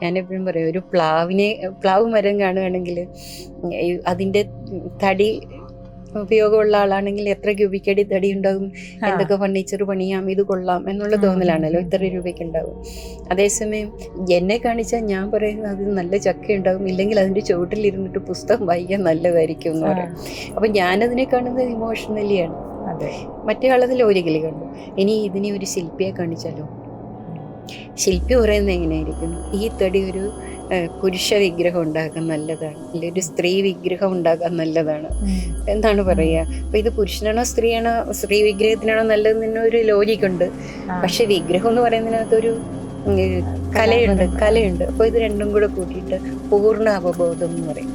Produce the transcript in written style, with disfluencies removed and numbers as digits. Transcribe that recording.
ഞാനെപ്പോഴും പറയും, ഒരു പ്ലാവ് മരം കാണുകയാണെങ്കിൽ അതിൻ്റെ തടി ഉപയോഗമുള്ള ആളാണെങ്കിൽ എത്ര രൂപയ്ക്കടി തടി ഉണ്ടാകും, എന്തൊക്കെ ഫർണിച്ചർ പണിയാം, ഇത് കൊള്ളാം എന്നുള്ള തോന്നലാണല്ലോ, ഇത്ര രൂപയ്ക്ക് ഉണ്ടാകും. അതേസമയം എന്നെ കാണിച്ചാൽ ഞാൻ പറയുന്നത് അത് നല്ല ചക്ക ഉണ്ടാകും, ഇല്ലെങ്കിൽ അതിൻ്റെ ചുവട്ടിലിരുന്നിട്ട് പുസ്തകം വായിക്കാൻ നല്ലതായിരിക്കും എന്ന് പറയും. അപ്പം ഞാനതിനെ കാണുന്നത് ഇമോഷണലിയാണ്. മറ്റേ ആളതിൽ ഒരിക്കലും കണ്ടു. ഇനി ഇതിനെ ഒരു ശില്പിയെ കാണിച്ചാലോ, ശില്പി പറയുന്നത് എങ്ങനെയായിരിക്കും, ഈ തടി ഒരു പുരുഷ വിഗ്രഹം ഉണ്ടാക്കാൻ നല്ലതാണ്, അല്ലെങ്കിൽ ഒരു സ്ത്രീ വിഗ്രഹം ഉണ്ടാക്കാൻ നല്ലതാണ് എന്താണ് പറയുക. അപ്പൊ ഇത് പുരുഷനാണോ സ്ത്രീയാണോ, സ്ത്രീ വിഗ്രഹത്തിനാണോ നല്ലതെന്ന് ഒരു ലോജിക്കുണ്ട്. പക്ഷെ വിഗ്രഹം എന്ന് പറയുന്നതിനകത്തൊരു കലയുണ്ട്. അപ്പൊ ഇത് രണ്ടും കൂടെ കൂട്ടിയിട്ട് പൂർണ്ണ അവബോധം എന്ന് പറയും.